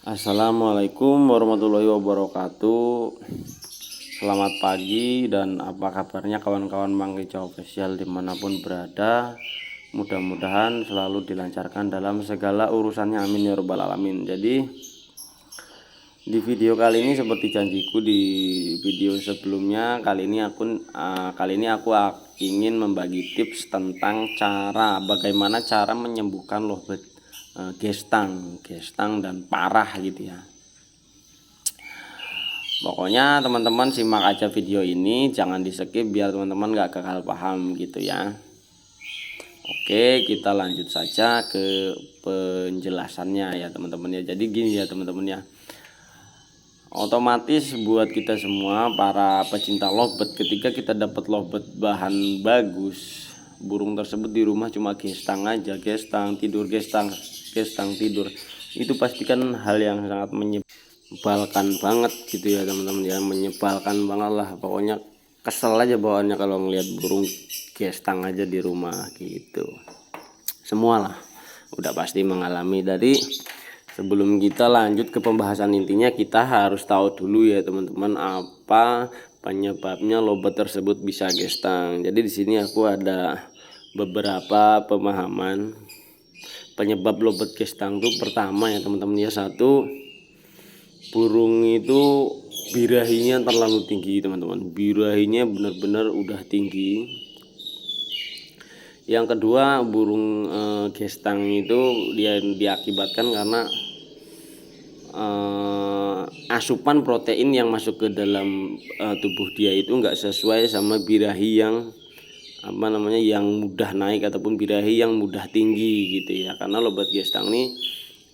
Assalamualaikum warahmatullahi wabarakatuh. Selamat pagi dan apa kabarnya kawan-kawan Mang Kicau Official dimanapun berada. Mudah-mudahan selalu dilancarkan dalam segala urusannya, amin ya robbal alamin. Jadi di video kali ini seperti janjiku di video sebelumnya, kali ini aku ingin membagi tips tentang bagaimana cara menyembuhkan lobet gestang dan parah gitu ya. Pokoknya teman-teman simak aja video ini, jangan di skip biar teman-teman gak gagal paham gitu ya. Oke, kita lanjut saja ke penjelasannya ya teman-teman ya. Jadi gini ya teman-teman ya, otomatis buat kita semua para pecinta lovebird, ketika kita dapat lovebird bahan bagus, burung tersebut di rumah cuma gestang aja, gestang tidur, gestang tidur, itu pastikan hal yang sangat menyebalkan banget gitu ya teman-teman ya, menyebalkan banget lah, pokoknya kesel aja bawaannya kalau ngelihat burung gestang aja di rumah gitu. Semualah udah pasti mengalami. Dari sebelum kita lanjut ke pembahasan intinya, kita harus tahu dulu ya teman-teman apa penyebabnya lobet tersebut bisa gestang. Jadi di sini aku ada beberapa pemahaman penyebab lobet gestang itu. Pertama ya teman-teman ya, satu, burung itu birahinya terlalu tinggi teman-teman, birahinya benar-benar udah tinggi. Yang kedua, burung gestang itu dia diakibatkan karena asupan protein yang masuk ke dalam tubuh dia itu enggak sesuai sama birahi yang yang mudah naik ataupun birahi yang mudah tinggi gitu ya. Karena lobet gestang ini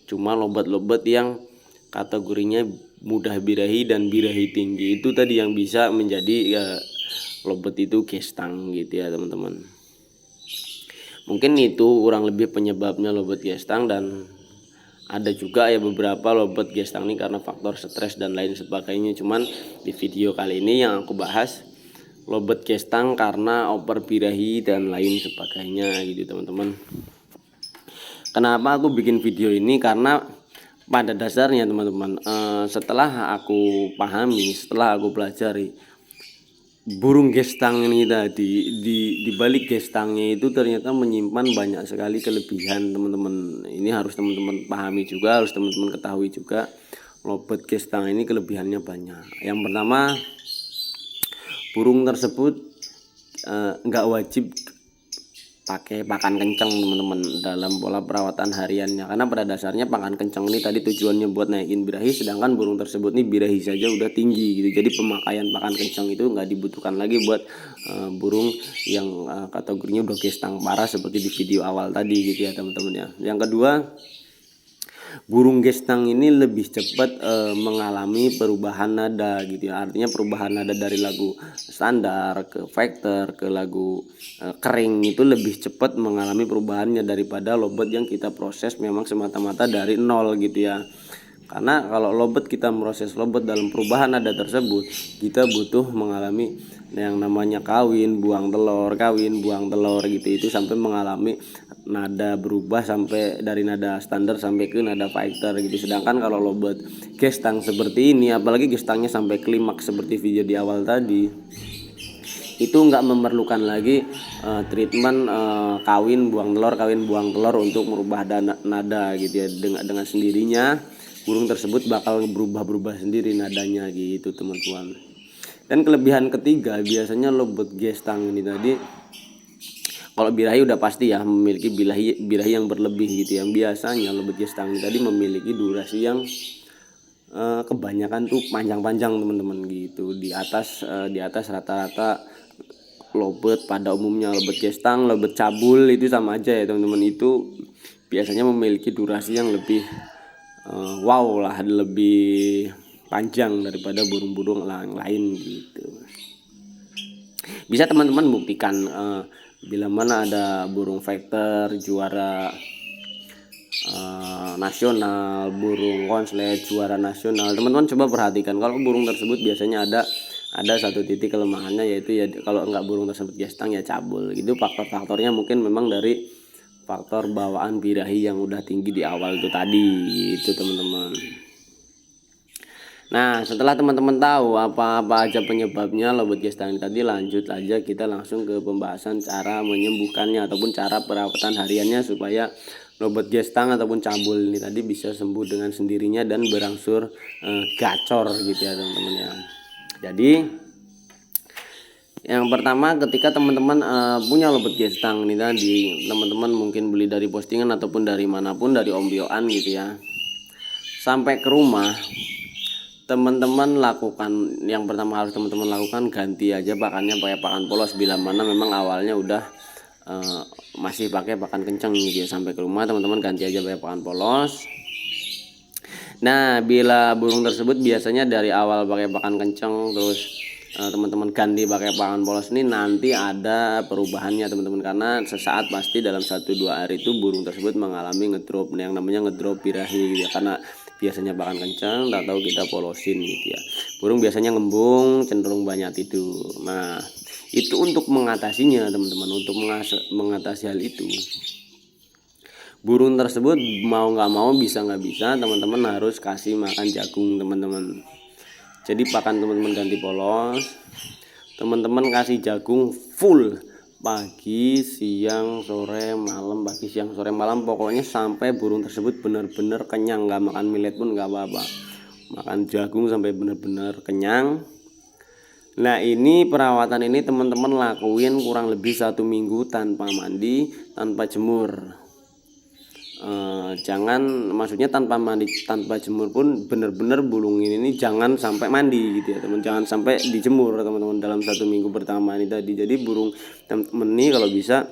cuma lobet-lobet yang kategorinya mudah birahi dan birahi tinggi, itu tadi yang bisa menjadi lobet itu gestang gitu ya teman-teman. Mungkin itu kurang lebih penyebabnya lobet gestang, dan ada juga ya beberapa lobet gestang ini karena faktor stres dan lain sebagainya. Cuman di video kali ini yang aku bahas lobet gestang karena over birahi dan lain sebagainya gitu teman-teman. Kenapa aku bikin video ini? Karena pada dasarnya teman-teman, setelah aku pahami, setelah aku pelajari, burung gestang ini tadi, di balik gestangnya itu ternyata menyimpan banyak sekali kelebihan teman-teman. Ini harus teman-teman pahami juga, harus teman-teman ketahui juga. Lobet gestang ini kelebihannya banyak. Yang pertama, burung tersebut nggak wajib pakai pakan kencang teman-teman dalam pola perawatan hariannya, karena pada dasarnya pakan kencang ini tadi tujuannya buat naikin birahi, sedangkan burung tersebut nih birahi saja udah tinggi gitu. Jadi pemakaian pakan kencang itu nggak dibutuhkan lagi buat burung yang kategorinya udah gestang parah seperti di video awal tadi gitu ya teman-teman ya. Yang kedua, burung gestang ini lebih cepat mengalami perubahan nada gitu ya. Artinya perubahan nada dari lagu standar ke vektor ke lagu kering itu lebih cepat mengalami perubahannya daripada lobet yang kita proses memang semata-mata dari nol gitu ya. Karena kalau lobet kita proses lobet dalam perubahan nada tersebut, kita butuh mengalami yang namanya kawin buang telur gitu, itu sampai mengalami nada berubah sampai dari nada standar sampai ke nada fighter gitu. Sedangkan kalau lobet gestang seperti ini, apalagi gestangnya sampai klimaks seperti video di awal tadi, itu nggak memerlukan lagi treatment kawin buang telur untuk merubah nada gitu ya. Dengan sendirinya burung tersebut bakal berubah sendiri nadanya gitu teman-teman. Dan kelebihan ketiga, biasanya lobet gestang ini tadi, kalau birahi udah pasti ya memiliki birahi yang berlebih gitu ya. Biasanya lobet gestang ini tadi memiliki durasi yang kebanyakan tuh panjang-panjang teman-teman gitu, di atas rata-rata lobet pada umumnya. Lobet gestang, lobet cabul itu sama aja ya teman-teman, itu biasanya memiliki durasi yang lebih lebih panjang daripada burung-burung lain gitu. Bisa teman-teman buktikan bila mana ada burung vektor juara nasional, burung konslet juara nasional, teman-teman coba perhatikan kalau burung tersebut biasanya ada satu titik kelemahannya, yaitu ya kalau enggak burung tersebut gestang ya cabul gitu. Faktor-faktornya mungkin memang dari faktor bawaan birahi yang udah tinggi di awal itu tadi itu teman-teman. Nah, setelah teman-teman tahu apa-apa aja penyebabnya lobet gestang tadi, lanjut aja kita langsung ke pembahasan cara menyembuhkannya ataupun cara perawatan hariannya supaya lobet gestang ataupun cabul ini tadi bisa sembuh dengan sendirinya dan berangsur gacor gitu ya teman-teman ya. Jadi yang pertama, ketika teman-teman punya lobet gestang ini tadi, teman-teman mungkin beli dari postingan ataupun dari manapun, dari ombyoan gitu ya, sampai ke rumah teman-teman lakukan, yang pertama harus teman-teman lakukan, ganti aja pakannya pakai pakan polos bila mana memang awalnya udah masih pakai pakan kencang gitu ya. Sampai ke rumah teman-teman ganti aja pakai pakan polos. Nah, bila burung tersebut biasanya dari awal pakai pakan kencang terus teman-teman ganti pakai pakan polos, ini nanti ada perubahannya teman-teman, karena sesaat pasti dalam 1-2 hari itu burung tersebut mengalami ngedrop, yang namanya ngedrop birahi gitu ya, karena biasanya pakan kencang, tak tahu kita polosin gitu ya. Burung biasanya ngembung, cenderung banyak tidur. Nah, itu untuk mengatasinya teman-teman. Untuk mengatasi hal itu, burung tersebut mau nggak mau, bisa nggak bisa, teman-teman harus kasih makan jagung teman-teman. Jadi pakan teman-teman ganti polos, teman-teman kasih jagung full pagi, siang, sore, malam, pagi, siang, sore, malam, pokoknya sampai burung tersebut benar-benar kenyang. Nggak makan millet pun nggak apa-apa, makan jagung sampai benar-benar kenyang. Nah, ini perawatan ini teman-teman lakuin kurang lebih 1 minggu tanpa mandi, tanpa jemur. Jangan, maksudnya tanpa mandi, tanpa jemur pun, bener-bener bulungin ini jangan sampai mandi gitu ya teman, jangan sampai dijemur teman-teman dalam 1 minggu pertama ini tadi. Jadi burung teman-teman ini kalau bisa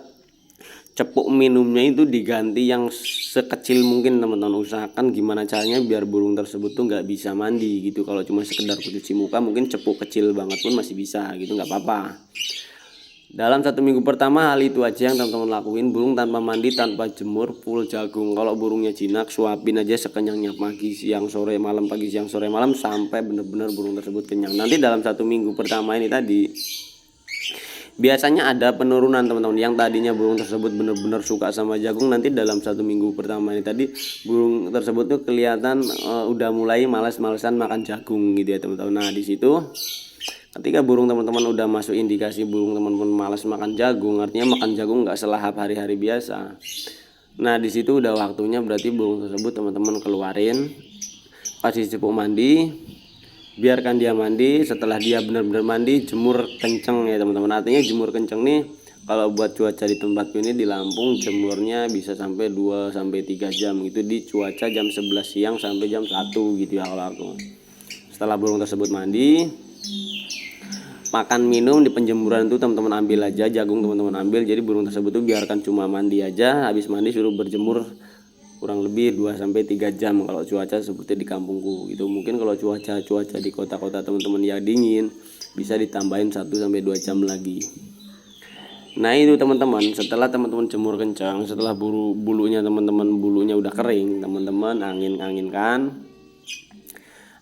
cepuk minumnya itu diganti yang sekecil mungkin teman-teman. Usahakan gimana caranya biar burung tersebut tuh nggak bisa mandi gitu. Kalau cuma sekedar cuci muka mungkin cepuk kecil banget pun masih bisa gitu, nggak apa-apa. Dalam 1 minggu pertama hal itu aja yang teman-teman lakuin, burung tanpa mandi, tanpa jemur, full jagung. Kalau burungnya jinak, suapin aja sekenyangnya pagi, siang, sore, malam, pagi, siang, sore, malam, sampai benar-benar burung tersebut kenyang. Nanti dalam 1 minggu pertama ini tadi biasanya ada penurunan teman-teman. Yang tadinya burung tersebut benar-benar suka sama jagung, nanti dalam 1 minggu pertama ini tadi burung tersebut tuh kelihatan udah mulai malas-malesan makan jagung gitu ya teman-teman. Nah, di situ ketika burung teman-teman udah masuk indikasi burung teman-teman malas makan jagung, artinya makan jagung nggak selahap hari-hari biasa. Nah, di situ udah waktunya berarti burung tersebut teman-teman keluarin, kasih cepuk mandi, biarkan dia mandi. Setelah dia benar-benar mandi, jemur kenceng ya teman-teman. Artinya jemur kenceng nih, kalau buat cuaca di tempatku ini di Lampung, jemurnya bisa sampai 2-3 jam gitu, di cuaca jam 11 siang sampai jam 1 gitu ya kalau aku. Setelah burung tersebut mandi, makan minum di penjemuran itu teman-teman ambil aja jagung, teman-teman ambil. Jadi burung tersebut tuh biarkan cuma mandi aja, habis mandi suruh berjemur kurang lebih 2-3 jam kalau cuaca seperti di kampungku gitu. Mungkin kalau cuaca di kota-kota teman-teman yang dingin bisa ditambahin 1-2 jam lagi. Nah, itu teman-teman, setelah teman-teman jemur kencang, setelah bulunya teman-teman bulunya udah kering, teman-teman angin-anginkan.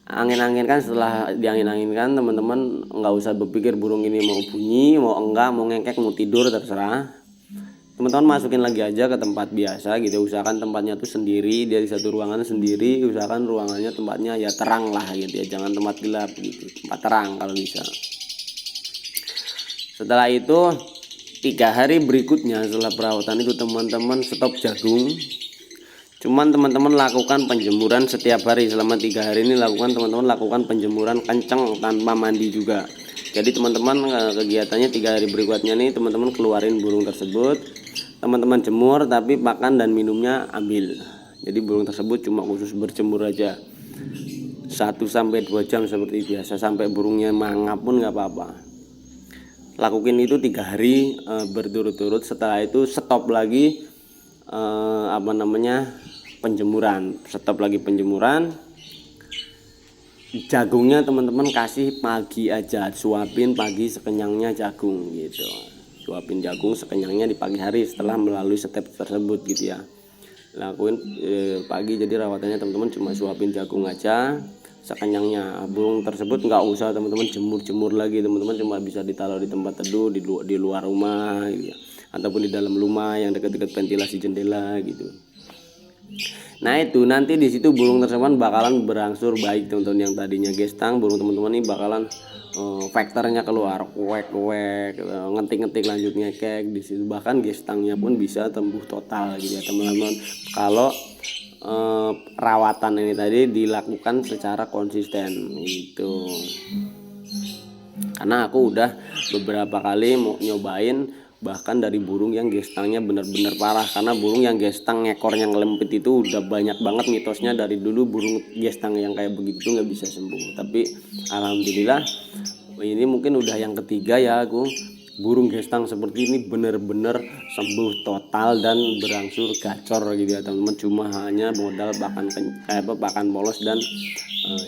Setelah diangin-anginkan, teman-teman nggak usah berpikir burung ini mau bunyi, mau enggak, mau ngekek, mau tidur, terserah. Teman-teman masukin lagi aja ke tempat biasa gitu. Usahakan tempatnya tuh sendiri, dia di satu ruangan sendiri. Usahakan ruangannya tempatnya ya terang lah gitu ya, jangan tempat gelap gitu, tempat terang kalau bisa. Setelah itu 3 hari berikutnya setelah perawatan itu teman-teman stop jagung. Cuman teman-teman lakukan penjemuran setiap hari selama 3 hari ini. Teman-teman lakukan penjemuran kencang tanpa mandi juga. Jadi teman-teman kegiatannya 3 hari berikutnya nih, teman-teman keluarin burung tersebut, teman-teman jemur, tapi pakan dan minumnya ambil. Jadi burung tersebut cuma khusus berjemur aja 1-2 jam seperti biasa, sampai burungnya mangap pun nggak apa-apa. Lakuin itu 3 hari berturut-turut. Setelah itu stop lagi penjemuran, stop lagi penjemuran. Jagungnya teman-teman kasih pagi aja, suapin pagi sekenyangnya jagung gitu. Suapin jagung sekenyangnya di pagi hari setelah melalui step tersebut gitu ya. Lakuin pagi, jadi rawatannya teman-teman cuma suapin jagung aja sekenyangnya. Burung tersebut nggak usah teman-teman jemur lagi, teman-teman cuma bisa ditaruh di tempat teduh di luar rumah gitu ya, ataupun di dalam rumah yang dekat-dekat ventilasi jendela gitu. Nah itu nanti di situ burung tersebut bakalan berangsur baik teman-teman. Yang tadinya gestang, burung teman-teman ini bakalan vektornya keluar, kuek kuek, ngetik-ngetik lanjut ngekek di situ. Bahkan gestangnya pun bisa tumbuh total gitu ya teman-teman. Kalau perawatan ini tadi dilakukan secara konsisten gitu. Karena aku udah beberapa kali mau nyobain, bahkan dari burung yang gestangnya bener-bener parah. Karena burung yang gestang ekornya ngelempit itu udah banyak banget mitosnya dari dulu, burung gestang yang kayak begitu nggak bisa sembuh. Tapi alhamdulillah ini mungkin udah yang ketiga ya aku burung gestang seperti ini bener-bener sembuh total dan berangsur gacor gitu ya teman-teman. Cuma hanya modal pakan polos dan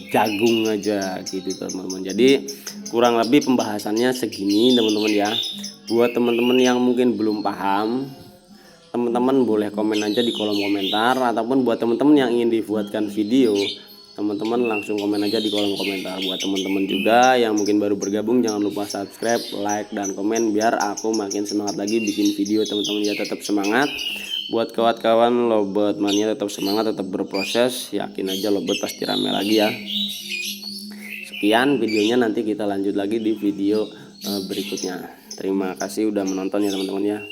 jagung aja gitu teman-teman. Jadi kurang lebih pembahasannya segini teman-teman ya. Buat teman-teman yang mungkin belum paham, teman-teman boleh komen aja di kolom komentar, ataupun buat teman-teman yang ingin dibuatkan video, teman-teman langsung komen aja di kolom komentar. Buat teman-teman juga yang mungkin baru bergabung, jangan lupa subscribe, like, dan komen biar aku makin semangat lagi bikin video teman-teman ya. Tetap semangat. Buat kawan-kawan Lovebird Mania tetap semangat, tetap berproses, yakin aja Lovebird pasti rame lagi ya. Sekian videonya, nanti kita lanjut lagi di video berikutnya. Terima kasih udah menonton ya teman-teman ya.